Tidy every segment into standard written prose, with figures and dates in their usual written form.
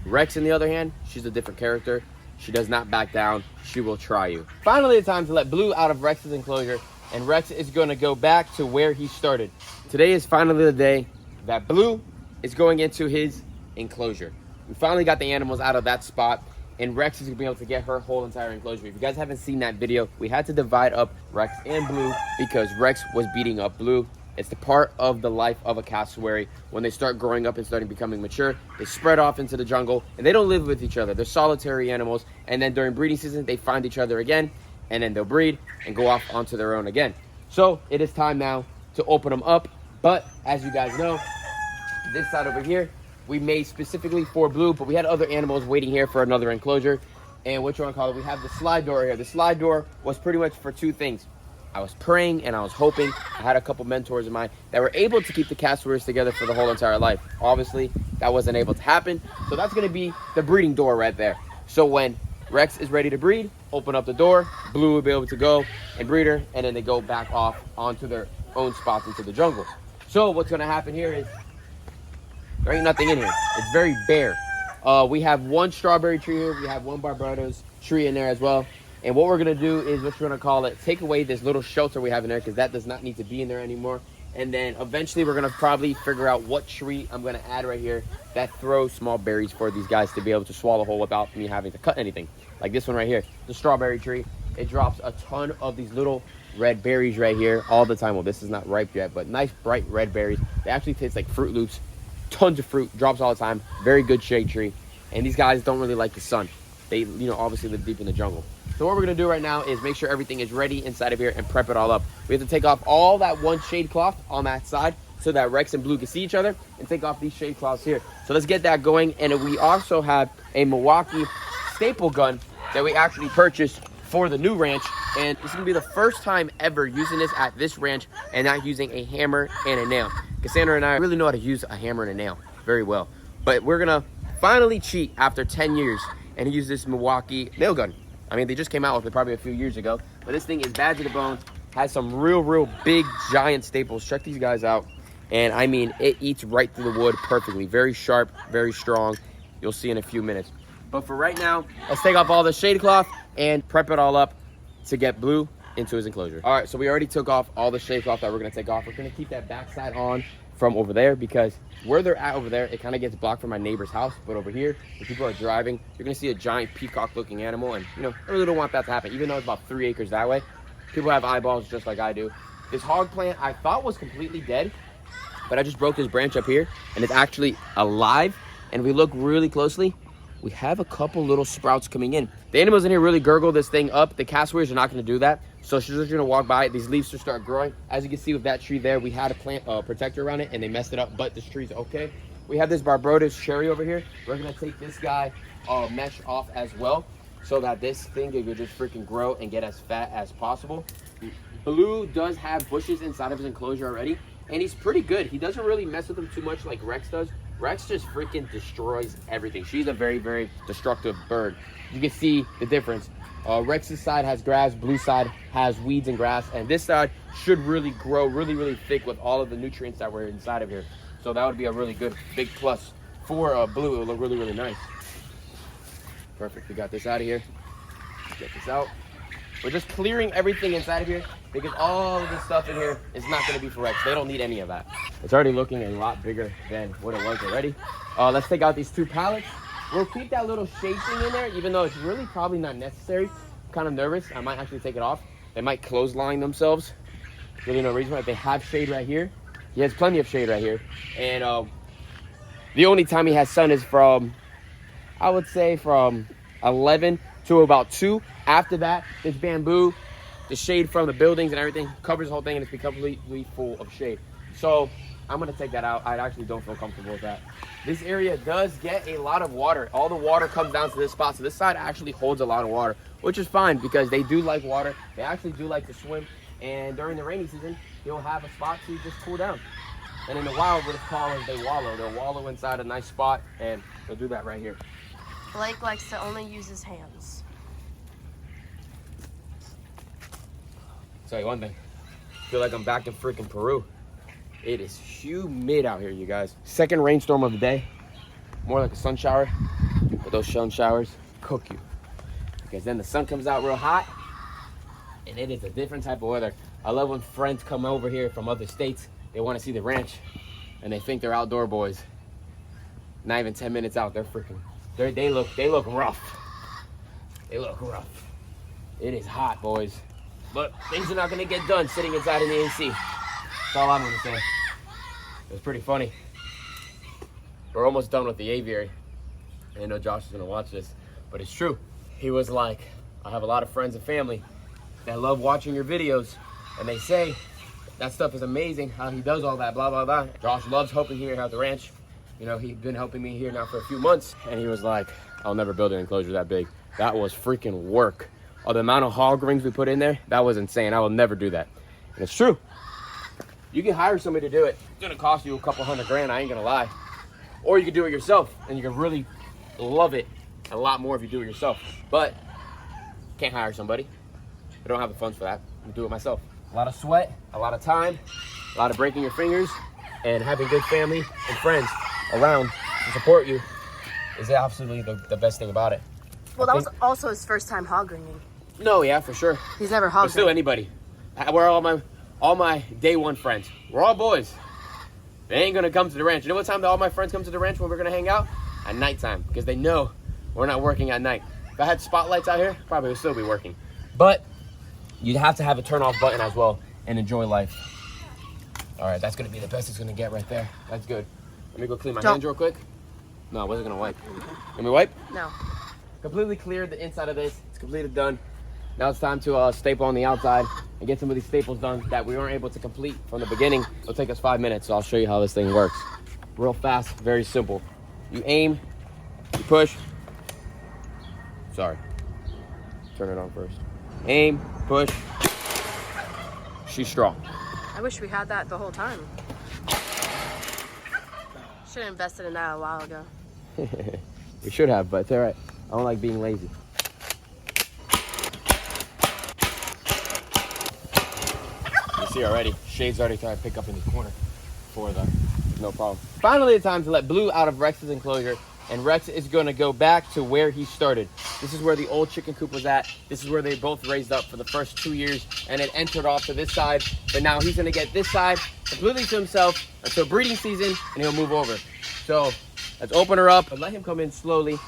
Rex, on the other hand, she's a different character. She does not back down. She will try you. Finally, it's time to let Blue out of Rex's enclosure, and Rex is going to go back to where he started. Today is finally the day that Blue is going into his enclosure. We finally got the animals out of that spot, and Rex is going to be able to get her whole entire enclosure. If you guys haven't seen that video, we had to divide up Rex and Blue because Rex was beating up Blue. It's the part of the life of a cassowary. When they start growing up and starting becoming mature, they spread off into the jungle, and they don't live with each other. They're solitary animals, and then during breeding season, they find each other again, and then they'll breed and go off onto their own again. So it is time now to open them up, but as you guys know, this side over here, we made specifically for Blue, but we had other animals waiting here for another enclosure. And what you want to call it, we have the slide door here. The slide door was pretty much for two things. I was praying and I was hoping. I had a couple mentors of mine that were able to keep the cassowaries together for the whole entire life. Obviously, that wasn't able to happen. So that's going to be the breeding door right there. So when Rex is ready to breed, open up the door, Blue will be able to go and breed her, and then they go back off onto their own spots into the jungle. So what's going to happen here is there ain't nothing in here. It's very bare. We have one strawberry tree here. We have one Barbados tree in there as well. And what we're going to do is, what you're going to call it, take away this little shelter we have in there, because that does not need to be in there anymore. And then eventually we're going to probably figure out what tree I'm going to add right here that throws small berries for these guys to be able to swallow whole without me having to cut anything. Like this one right here, the strawberry tree. It drops a ton of these little red berries right here all the time. Well, this is not ripe yet, but nice bright red berries. They actually taste like Fruit Loops. Tons of fruit, drops all the time. Very good shade tree. And these guys don't really like the sun. They, obviously live deep in the jungle. So what we're gonna do right now is make sure everything is ready inside of here and prep it all up. We have to take off all that one shade cloth on that side so that Rex and Blue can see each other, and take off these shade cloths here. So let's get that going. And we also have a Milwaukee staple gun that we actually purchased for the new ranch. And this is gonna be the first time ever using this at this ranch and not using a hammer and a nail. Cassandra and I really know how to use a hammer and a nail very well. But we're gonna finally cheat after 10 years and use this Milwaukee nail gun. I mean, they just came out with it probably a few years ago, but this thing is bad to the bone, has some real big giant staples. Check these guys out. And I mean, it eats right through the wood perfectly. Very sharp, very strong. You'll see in a few minutes. But for right now, let's take off all the shade cloth and prep it all up to get Blue into his enclosure. All right, so we already took off all the shade cloth that we're gonna take off. We're gonna keep that backside on from over there, because where they're at over there, it kind of gets blocked from my neighbor's house. But over here, when people are driving, you're gonna see a giant peacock looking animal, and I really don't want that to happen, even though it's about 3 acres that way. People have eyeballs just like I do. This hog plant I thought was completely dead, but I just broke this branch up here and it's actually alive. And we look really closely, we have a couple little sprouts coming in. The animals in here really gurgle this thing up. The cassowaries are not gonna do that. So she's just gonna walk by it. These leaves will start growing. As you can see with that tree there, we had a plant protector around it and they messed it up, but this tree's okay. We have this Barbados cherry over here. We're gonna take this guy mesh off as well, so that this thing could just freaking grow and get as fat as possible. Blue does have bushes inside of his enclosure already, and he's pretty good. He doesn't really mess with them too much like Rex does. Rex just freaking destroys everything. She's a very destructive bird. You can see the difference. Rex's side has grass, Blue side has weeds and grass, and this side should really grow really thick with all of the nutrients that were inside of here. So that would be a really good big plus for Blue. It would look really nice. Perfect. We got this out of here. Get this out. We're just clearing everything inside of here, because all of this stuff in here is not going to be for Rex. They don't need any of that. It's already looking a lot bigger than what it was already. Let's take out these 2 pallets. We'll keep that little shade thing in there, even though it's really probably not necessary. I'm kind of nervous. I might actually take it off. They might clothesline themselves. Really no reason why. They have shade right here. He has plenty of shade right here. And the only time he has sun is from, I would say, from 11 to about 2. After that, this bamboo, the shade from the buildings and everything covers the whole thing, and it's become completely full of shade. So I'm gonna take that out. I actually don't feel comfortable with that. This area does get a lot of water. All the water comes down to this spot. So this side actually holds a lot of water, which is fine because they do like water. They actually do like to swim. And during the rainy season, you'll have a spot to just cool down. And in the wild, what it's called is they wallow. They'll wallow inside a nice spot, and they'll do that right here. Blake likes to only use his hands. Tell you one thing, I feel like I'm back in freaking Peru. It is humid out here, you guys. Second rainstorm of the day, more like a sun shower. But those sun showers cook you. Because then the sun comes out real hot, and it is a different type of weather. I love when friends come over here from other states. They want to see the ranch, and they think they're outdoor boys. Not even 10 minutes out, they're freaking. They look rough. They look rough. It is hot, boys. But things are not gonna get done sitting inside in the AC. That's all I'm gonna say. It was pretty funny. We're almost done with the aviary. I know Josh is gonna watch this, but it's true. He was like, I have a lot of friends and family that love watching your videos, and they say that stuff is amazing, how he does all that, blah, blah, blah. Josh loves helping here at the ranch. You know, he's been helping me here now for a few months, and he was like, I'll never build an enclosure that big. That was freaking work. The amount of hog rings we put in there, that was insane. I will never do that. And it's true. You can hire somebody to do it. It's gonna cost you a couple $100,000, I ain't gonna lie. Or you can do it yourself, and you can really love it a lot more if you do it yourself. But can't hire somebody. I don't have the funds for that. I do it myself. A lot of sweat, a lot of time, a lot of breaking your fingers, and having good family and friends around to support you is absolutely the best thing about it. Well, that was also his first time hog ringing. No, yeah, for sure. He's never hog But still, anybody. We're all my day one friends. We're all boys. They ain't gonna come to the ranch. You know what time all my friends come to the ranch when we're gonna hang out? At nighttime, because they know we're not working at night. If I had spotlights out here, probably would still be working. But you'd have to have a turn off button as well and enjoy life. All right, that's gonna be the best it's gonna get right there. That's good. Let me go clean my hands real quick. No, I wasn't gonna wipe. Let me wipe? No. Completely cleared the inside of this. It's completely done. Now it's time to staple on the outside and get some of these staples done that we weren't able to complete from the beginning. It'll take us 5 minutes, so I'll show you how this thing works. Real fast, very simple. You aim, you push. Sorry. Turn it on first. Aim, push. She's strong. I wish we had that the whole time. Should have invested in that a while ago. We should have, but it's all right. I don't like being lazy. You see already, Shade's already trying to pick up in the corner for the, no problem. Finally, it's time to let Blue out of Rex's enclosure, and Rex is going to go back to where he started. This is where the old chicken coop was at. This is where they both raised up for the first 2 years, and it entered off to this side. But now he's going to get this side completely to himself until breeding season, and he'll move over. So let's open her up and let him come in slowly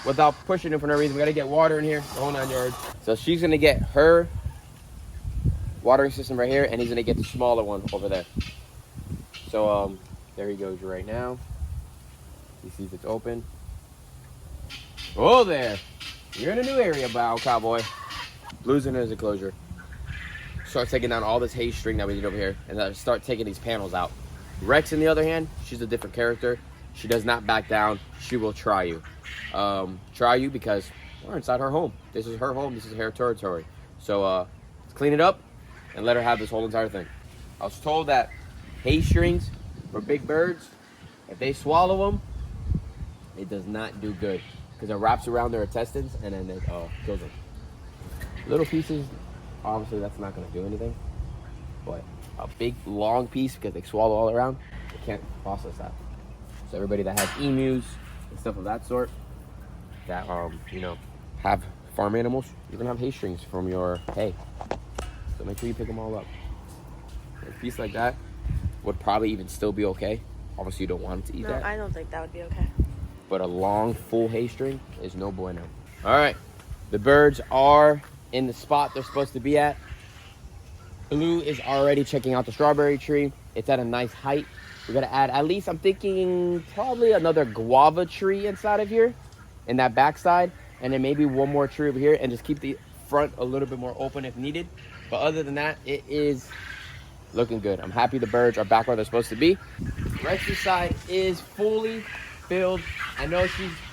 without pushing him for no reason. We got to get water in here, the whole 9 yards. So she's going to get her watering system right here, and he's going to get the smaller one over there. So there he goes right now. He sees it's open. Oh, there. You're in a new area, bow cowboy. Blue's in his enclosure. Start taking down all this hay string that we did over here, and then start taking these panels out. Rex, on the other hand, she's a different character. She does not back down. She will try you. Try you because we're inside her home. This is her home. This is her territory. So let's clean it up and let her have this whole entire thing. I was told that hay strings for big birds, if they swallow them, it does not do good because it wraps around their intestines and then it kills them. Little pieces, obviously that's not going to do anything, but a big long piece, because they swallow all around, they can't process that. So everybody that has emus and stuff of that sort that you know, have farm animals, you're gonna have hay strings from your hay. So make sure you pick them all up. A piece like that would probably even still be okay. Obviously you don't want them to eat that. No, I don't think that would be okay. But a long full hay string is no bueno. All right, the birds are in the spot they're supposed to be at. Blue is already checking out the strawberry tree. It's at a nice height. We're gonna add at least, I'm thinking probably another guava tree inside of here in that backside, and then maybe one more tree over here, and just keep the front a little bit more open if needed. But other than that, it is looking good. I'm happy the birds are back where they're supposed to be. Rex's side is fully filled. I know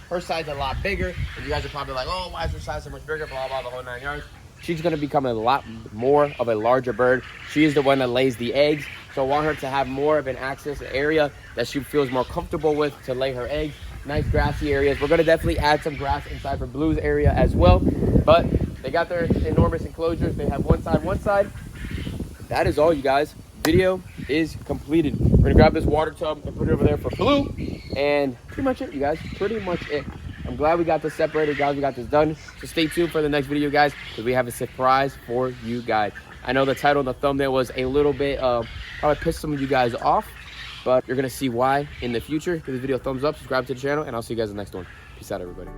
her side's a lot bigger, and you guys are probably like, oh, why is her side so much bigger, blah, blah, the whole 9 yards. She's gonna become a lot more of a larger bird. She is the one that lays the eggs, so I want her to have more of an access area that she feels more comfortable with to lay her eggs. Nice grassy areas. We're gonna definitely add some grass inside for Blue's area as well, but they got their enormous enclosures. They have one side. That is all, you guys. Video is completed. We're gonna grab this water tub and put it over there for Blue, and pretty much it, you guys. Pretty much it. I'm glad we got this separated, guys. We got this done. So stay tuned for the next video, guys, because we have a surprise for you guys. I know the title and the thumbnail was a little bit, probably pissed some of you guys off, but you're going to see why in the future. Give this video a thumbs up, subscribe to the channel, and I'll see you guys in the next one. Peace out, everybody.